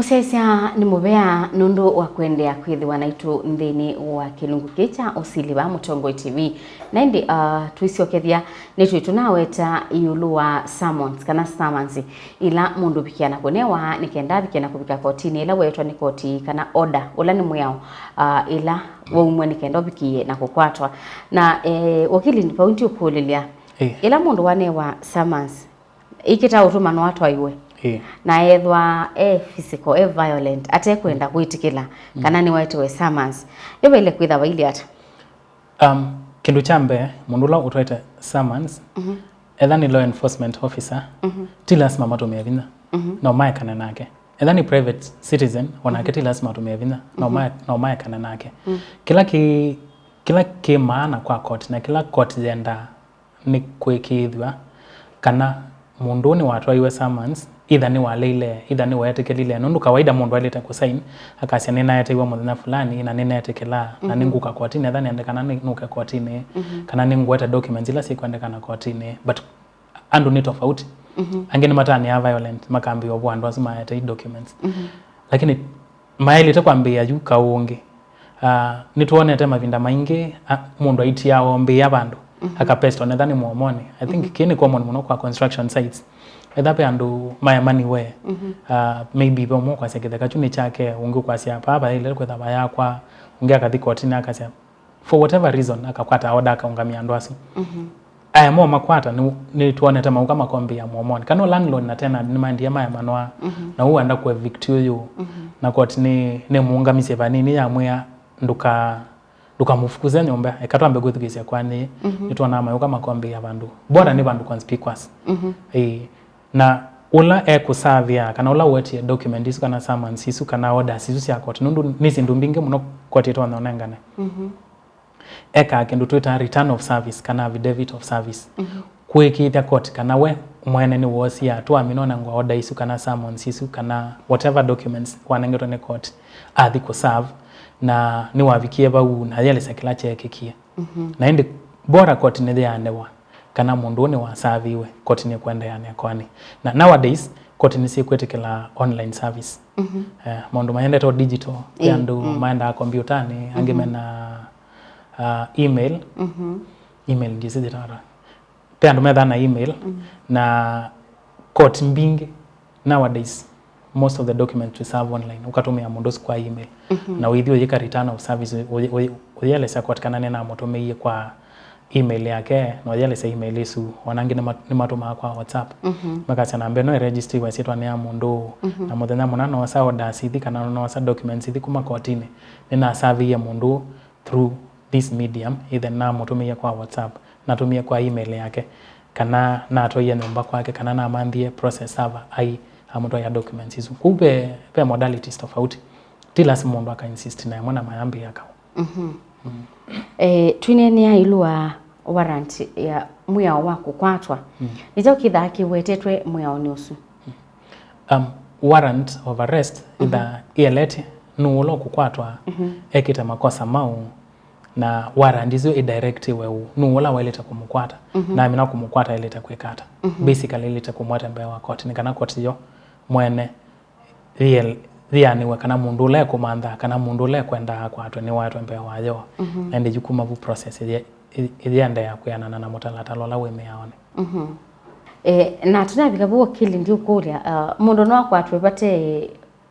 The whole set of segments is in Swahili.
Musesia ni mubea nundu wa kuendea kwithiwa naitu nthini wa kilungu kicha Usili wa Mutongo TV na indi tuiciokethia ni tunaweta iulu wa summons kana summons ila mundu bikiana kunewa nikenda bikiana kubika kotini ila wetwa ni koti kana order ula ni muyao ila waumwe nikenda bikie na kukwatwa na wakili ni paundi ukulilia ila mundu wanewa summons ikita utuma no watu aiwe na ethwa physical violent ate kwenda gwitikila kana ni wetwe summons yoba ile kwitha waili ata kindu chambe mundula utwete summons etha ni law enforcement officer ti lazima matumie vinya no mae kana nake etha ni private citizen wanake ti lazima matumie vinya no mae kana nake kila ki maana kwa court na kila court yenda ni kwikithwa kana mundu ni watu iwe summons either ni waleile either ni waetekelile nundu kawaida mundu aleta kusign akasia nina yeteiwa muthenya fulani na nina yetekela na ninguka kotini etha niende kana nuke kotini kana ningweta documents ila sikwendekana kotini but andu ni tofauti angeni matani ya violent makambi obo andu asima yete documents lakini maili takwambia yu kaungi nituonete mavinda maingi mundu aitia ombi ya bandu akapesto netha ni muomoni I think kini common muno kwa construction sites etha pe andu maya money we maybe bomo kwa seketheka chuni chake ungi kwa sia baba ile kwetha baya kwa ungi akathi kotini akasia for whatever reason akakwata order akaungamia andu asu aya mo makwata ni tuonete mauka makombi ya muomoni kana landlord na tena ni mandia maya manwa na huwa anda ku evict you na kotini ne muungamisie vanini ya mwa nduka mufukuze nyomba ekatwambe guthigisia kwani nitwana mayuka makombi ya bandu bora ni bandu conspicuous na ula kusavia kana ula wetie document isu kana summons isu kana orders isu cia court nundu nisi ndumbinge muno court twana nengane eka kindu twita return of service kana affidavit of service kwikithia court kana we mwene ni wosia twamino na ngwa order isu kana summons isu kana whatever documents wanengetwa ni court athi ku serve na ni wavikie bau na yale sakila chekekie na indi bora court ni ya newa kana mundu ni wasaviwe court ni kwenda yani kwani na nowadays court ni si kwetekela online service mundu mayende to digital yandu maenda kompyutani angemena email email ndisi ditara pe andu metha na email na court mbingi nowadays most of the documents we serve online ukatumia mundu kwa email na withio yeka return of service uyele sa kwatikana nena mutumie kwa email yake no yele sa email isu wanangi ni matuma kwa WhatsApp makasa nambe no register wa sitwa ne mundu na muthenya munana wasa order sithi kana no wasa documents sithi kuma kotini nina serve ya mundu through this medium either na mutumie kwa WhatsApp natumia kwa email yake kana na atoya nyumba kwake kana na amandie process server ai amuto ya documents isu kube pe modalities tofauti tilasi mundu aka insist na mwana mayambi yaka twinene ya ilua warrant ya muya wako kwatwa nijo kithaki wetetwe muya onusu warrant of arrest either elete nulo kukwatwa ekita makosa mau na warrant izo directive we nuola waleta kumukwata na amina kumukwata ileta kwekata basically ileta kumwata mbele wa court ni kana court yo mwene ni kana mundu le kumanda kana mundu le kwenda kwatwa ni watu mbele wayo ende jukuma bu process ende ya kuyana na mutalata lola weme yaone na tunabika bu wakili ndio kulia mundu no kwatwe bate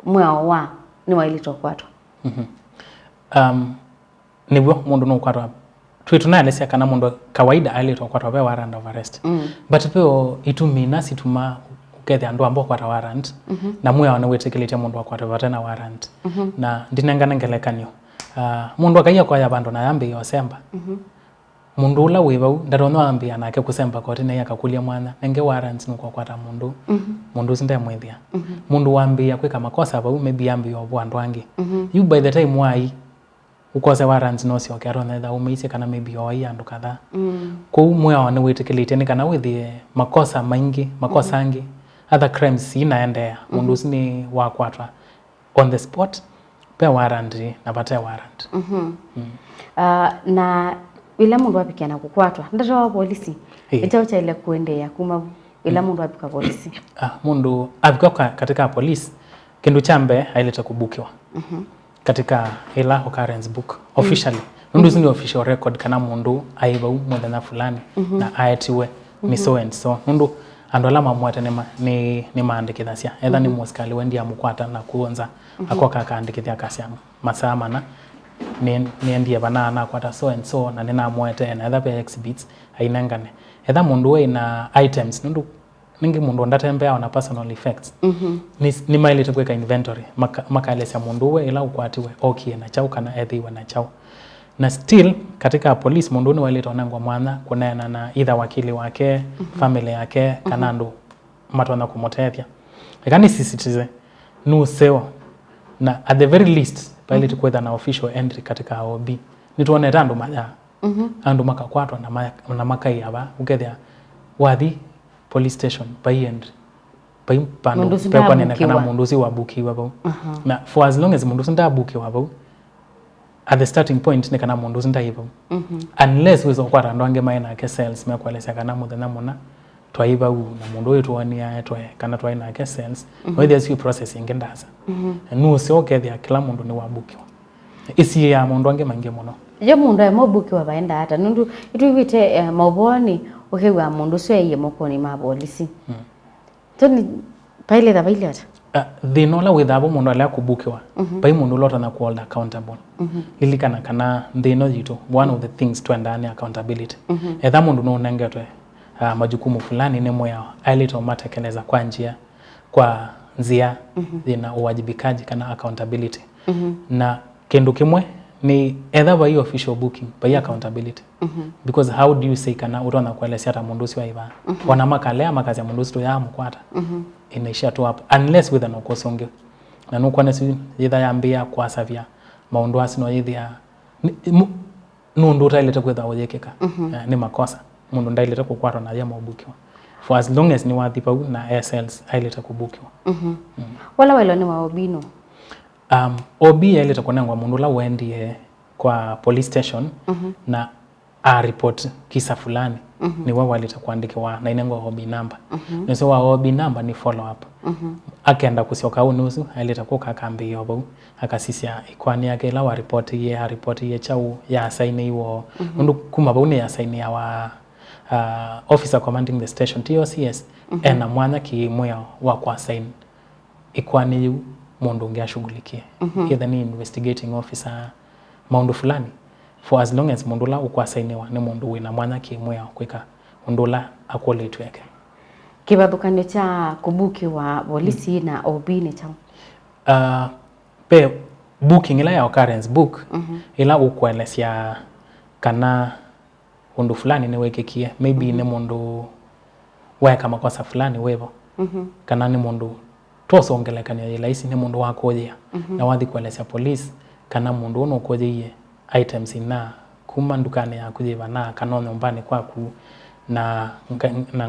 mwao wa ni wailito kwatwa nibwo mundu no kwatwa twituna kana mundu kawaida alito kwatwa be warrant of arrest but peo itumina situma ukethe andu ambo kwata warrant na muya wana wetekelete mundu akwatwa batena warrant na ndinengana ngelekanyo mundu akaiya kwa ya bandu na yambe yosemba mundu ula webau ndarono ambia nake kusemba kotini yakakulia mwana nenge warrant nuko kwata mundu sinde mwethia mundu wambia kwika makosa bau maybe ambi obo andu angi you by the time why ukose warrants no sio kero na umeise kana maybe oi andu kadha kwa muya wana wetekelete ni kana withie makosa maingi makosa angi other crimes inaendea mundu sini wakwatwa on the spot pe warrant na pata warrant na ila mundu apikiana kukwatwa ndato wa polisi ita cha ile kuendea kuma ila mundu apika polisi mundu apika katika polisi kindu chambe aileta kubukiwa katika ila occurrence book officially nundu sini official record kana mundu aiba muthenya fulani na aetiwe ni so and so nundu andu ala mamwete ni maandikithasya etha ni muskali wendi amukwata na kuonza akoka akaandikithia kasya masaa mana ni endie bana na kwata so and so na nina mwete na etha pe exhibits ainengane etha mundu we na items nundu ningi mundu ndatembea ona personal effects ni mailete kweka inventory makalesya mundu we ila ukwatiwe okay na chau kana ethiwe na chau na still katika police mundu ni waleta onangwa mwana kunena na either wakili wake family yake kana andu matwana kumotethia ekani sisitize no seo na at the very least pilot kwetha na official entry katika OB nituone tandu maya andu makakwatwa na makai aba ukethia wathi police station by entry by pando kwa nene kana mundu si wabukiwa bau na for as long as mundu sinda bukiwa bau at the starting point ne kana mundu sinda ibo unless wezo kwara ndo ange maina ke cells me kwalesa kana muthenya muna twaiba u na mundu wetu wania etwe kana twaina ke cells with the few processing ngendaza no se okethia kila mundu ni wabukiwa isi ya mundu ange mange muno je mundu ya mabukiwa baenda hata nundu itwite maboni ukiwa mundu so ye mokoni mabolisi toni paile da baile ata they know la withabo mundu ala kubukiwa bai mundu lota na hold accountable lilikana kana they know you one of the things to ndani accountability etha mundu no nengetwe majukumu fulani ni moya ailito matekeleza kwa njia kwa nzia ina uwajibikaji kana accountability na kindu kimwe ni etha by official booking by accountability because how do you say kana utona kuelesea ta mundu si waiba wana makalea makazi ya mundu sto ya mkwata inaisha tu hapo unless with an okosonge na no kwana si yitha yambia kwa savia maundu asino yithia nundu taileta kwetha oyekeka ni makosa mundu ndaileta kukwatwa na ya mabukiwa for as long as ni wathipa na SLs aileta kubukiwa wala welo ni wa obino OB aileta kunengwa mundu la wendie kwa police station na a report kisa fulani ni wao waleta kuandikiwa na inengwa OB number nso wa OB number ni follow up akaenda kusioka unusu aileta kuka kambi yobo akasisia ikwani yake la wa report ye chau ya sign iwo mundu kuma baune ya sign ya wa officer commanding the station TOCS ena mwana ki moya wa kwa sign ikwani mundu ngiashughulikie either ni investigating officer maundu fulani for as long as mundu la ukwasainiwa ni mundu wina mwana kimwe kwika mundu la akoletu yake kibabukanio cha kubukiwa polisi na OB ni cha pe booking ila ya occurrence book ila ukwelesya kana mundu fulani ni wekekie maybe ni mundu weka makosa fulani wevo kana ni mundu twasongelekania ila isi ni mundu wakojea na wathi kuelesya police kana mundu ono kojeye items ina kuma ndukane ya kujiva na kana nyumbani kwaku na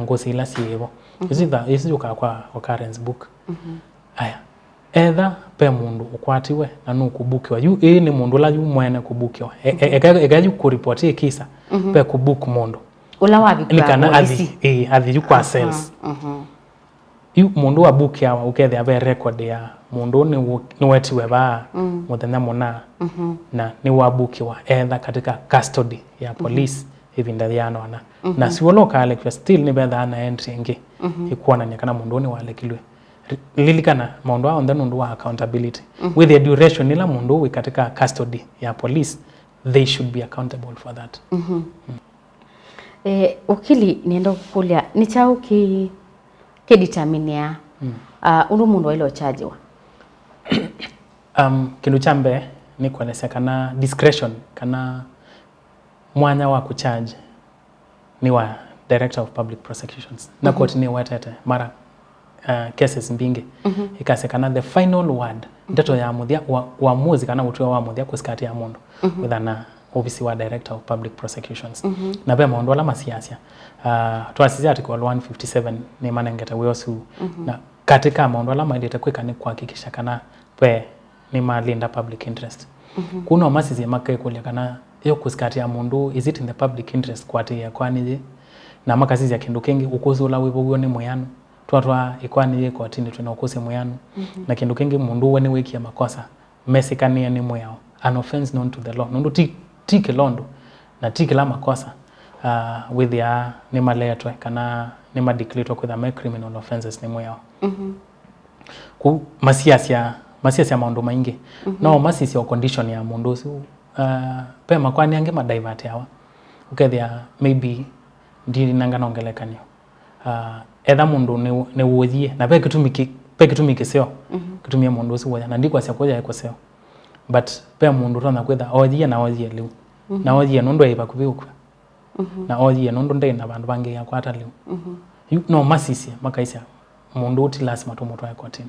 ngosi ila sievo isi yuka kwa occurrence book aya etha pe mundu ukwatiwe na nukubukiwa yu ni mundu la yu mwene kubukiwa ega ku report kisa pe kubook mundu ula wabi kana athi yu kwa cells yu mundu wa book ya ukethe ave record ya mundu ni wetiwe ba muthenya muna na ni wabukiwa etha katika custody ya police ivinda thiano ana na siwolo kale kwa still ni betha na entry ngi ikuona ni kana mundu ni walekilwe lilikana mundu wa nundu wa accountability with the duration ila mundu we katika custody ya police they should be accountable for that ukili nienda kukulia ni chao ke determine ulu mundu ile ochajiwa kindu chambe ni kueleza kana discretion kana mwanya wa kucharge ni wa Director of Public Prosecutions na Kotini wetete mara cases mbingi ikasekana the final word ndeto ya muthia uamuzi kana utuwa wa muthia kusikati ya mundu withana office wa Director of Public Prosecutions na be mundu ala masiasia twasizia article 157 ni manengeta weosu na katika mundu ala mailete kwika ni kuhakikisha kana pe ni malinda public interest kuna masizi makae kulia kana yo kusikati ya mundu is it in the public interest kwati ya kwani na makazizi ya kindu kengi ukuzula wibo ni moyano twatwa ikwani kotini twinokusi muyanu na kindu kingi mundu wani wikia makosa mesikania ni muyao an offense known to the law nundu ti kilondo na ti kila makosa with ya ni maletwe kana ni madeclared with a criminal offenses ni muyao ku masiasia maundu maingi no masisi condition ya mundu usu pe makwani ange madivert yawa ukethia maybe ndi nangana ongelekanio etha mundu ne wothie na pe kitumiki seo kitumia mundu usu woya na ndikwa cia koja eko seo but pe mundu tona kwetha othie na othie liu na othie nundu aiba kubiukwa na othie nundu ndei na bandu bangi ya kwata liu no masisi makaisia mundu uti lazima tumutwae kotini.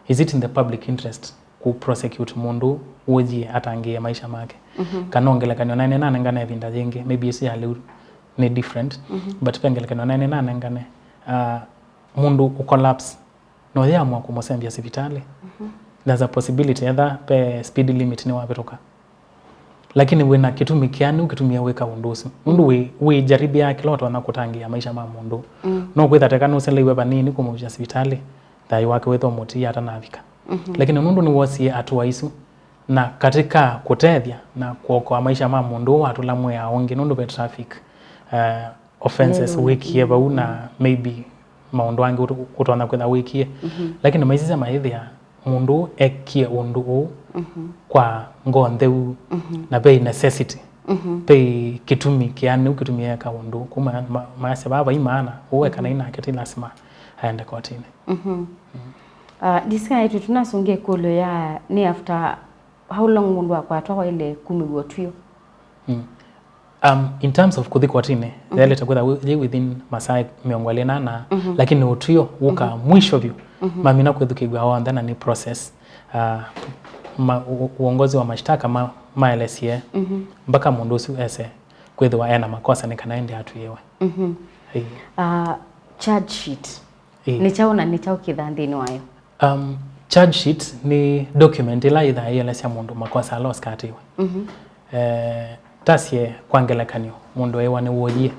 Is it in the public interest ku prosecute mundu wothie atangie maisha make kana ongelekanio 98 ngane vinda jingi maybe isi aliu ni different but pengelekanio 98 ngane mundu ucollapse no yamwa kumosembia hospitali there's a possibility either pe speed limit ni wapetoka lakini wena kitumi kiani ukitumia weka undusu mundu we jaribia kiloto na kutangia maisha ma mundu no kwitha tekana usele iwe banini kumuvia hospitali thai wake wetho moti hata navika lakini mundu ni wosie atua isu na katika kutethia na kuokoa maisha ma mundu watu lamwe ya onge nundu be traffic offenses wikie bau na maybe maundu wangi utona kwetha wikie lakini maisisa maithia mundu ekie undu kwa ngontheu na bei necessity bei kitumi kiani ukitumia ka undu kuma maase baba imana uwe kana ina kiti lazima aende kotini. Disika yetu tunasungie kulo ya ni after how long mundu akwatwa ile kumigwa tuyo in terms of kuthi kotini thele takwetha within masaa miongo na lakini utuyo uka mwisho vyo mamina kwethukigwa wanda na ni process uongozi wa mashtaka maelesie mpaka mundu usu ese kwethwa ena makosa ni kana ende atuyewe charge sheet ni chao na ni chao kidhandini wayo charge sheet ni document ila idha yelesia mundu makosa aloskatiwe tasie kwangelekanio mundu ewa ni woyie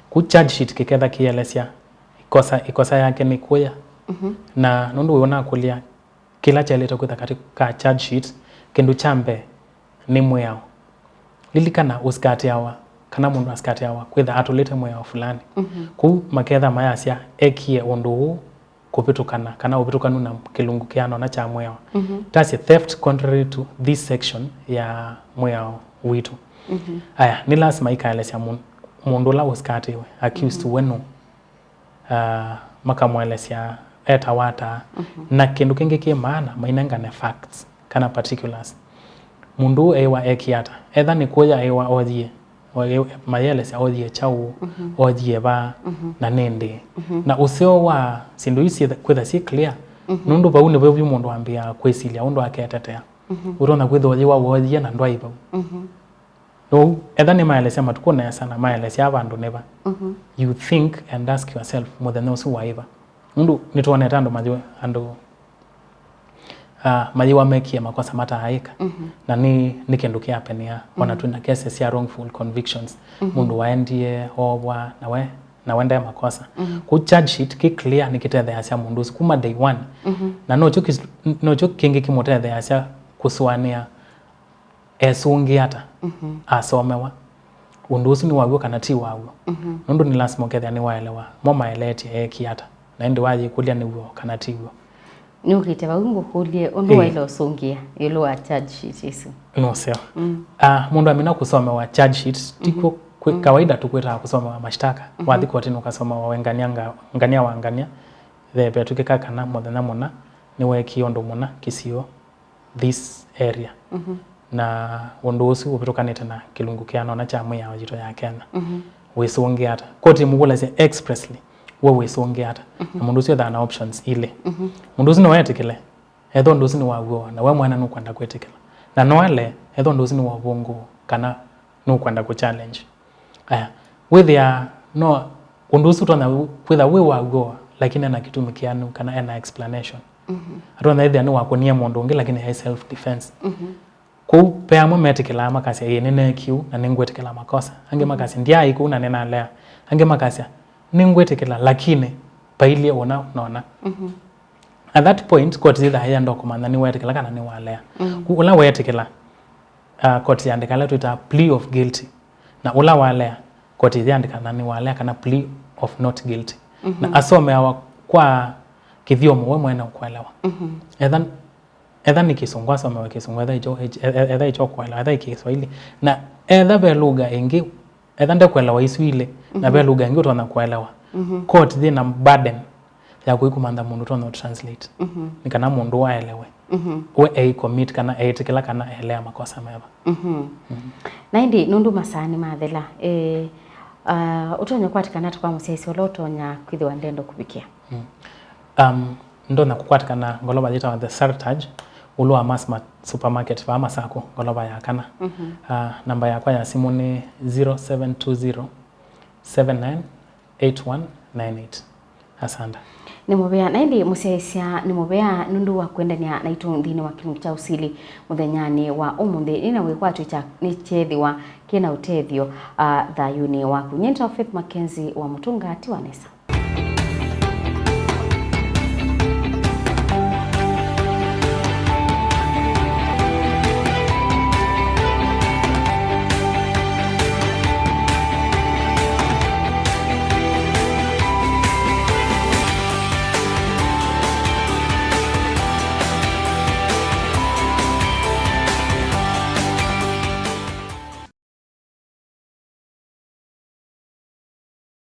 ku charge sheet kiketha kielesia ikosa yake ni kuya na nundu wona kulia kila chaleta kwetha katika charge sheet kindu chambe ni muyao lilikana uskati yawa kana mundu askati yawa kwetha atulete muyao fulani ku maketha mayasia ekie undu kupitukana kana upitukanu na kilungu kiano na cha muyao tasie theft contrary to this section ya muyao witu aya ni lazima ikaelesia mundu la uskatiwe accused wenu makamwelesia etawata na kindu kingi ki maana mainengane facts kana particulars mundu ewa ekiata etha ni kuya ewa othie mayelesia othie chau othie ba na nende na usio wa sindu isi kwetha si clear nundu bau ni bwe mundu ambia kwesilia undu aketetea urona kwetha othie wa othie na ndwa iba no etha ni mayelesia matukuna sana mayelesia abandu neba you think and ask yourself more than those who are ever mundu nituone tando majwe ando majiwa mekie makosa mata haika na ni kindu kia penia wana tuna cases ya wrongful convictions mundu waendie obwa na wende makosa ku charge sheet ki clear nikitethe asia mundu kuma day one na no chuki kingi kimotethe asia kuswania esungi hata asomewa undu usu ni wagwo kana ti wagwo nundu ni lazima kethe ni waelewa moma eleti ekiata na ndi waji kulia ni wo kana ti wo ni ukite baungu kulie undu wa ile usungia ile wa charge sheet isu no sio mundu amina kusoma wa charge sheet tiko kawaida tukweta kusoma wa mashtaka wathi kotini ukasoma wa ngania wangania the betuke kana modana mona ni weki ondo mona kisio this area na undu usu upitukanite na kilungu kiano na chamu ya wajito ya Kenya wisungi hata koti mugula se expressly wewe songe hata na mundu sio thana options ile mundu sino wetikile etho ndu sino wagwo na we mwana nukwenda kwetikila na noale etho ndu sino wabongo kana nukwenda ku challenge aya with ya no undu sio tona kwetha we wagwo lakini na kitu mikianu kana ena explanation atona ethe anu wakonia mundu ungi lakini hai self defense ku peamo metikila makasi yenene kiu na ningwetikila makosa ange makasi ndia iku na nena lea ange makasi ningwetikila lakini pailie ona nona at that point court zitha haya ndo komanda ni wetekela kana ni walea ula wetekela court yandikala tuita plea of guilty na ula walea court yandika na ni walea kana plea of not guilty na asome awa kwa kithiomo we mwena ukwelewa ethan ni Kisungu asome wa Kisungu etha icho kwelewa etha Kiswahili na etha be lugha ingi etha nde kwelewa Iswahili na be lugha ingi utona kwelewa court thina burden ya kuikumanda mundu tono translate nikana mundu waelewe we commit kana etikila kana elea makosa meba na indi nundu masani mathela utonya kwatikana tukwa musiaisi wala utonya kwithiwa ndendo kubikia ndo na kukwatikana ngoloba jita the Sartaj ulu wa Mass Supermarket wa Masako ngoloba ya kana namba yakwa ya simu ni 0720 798198 asanda ni mubea na indi musiaisia ni mubea nundu wa kwendania na itu ndini wa kilungu cha Usili muthenyani wa umuthi nina wikwatu cha ni chethiwa kina utethio thayuni wa kunyenta Faith Mackenzie wa Mutungati wa Nesa.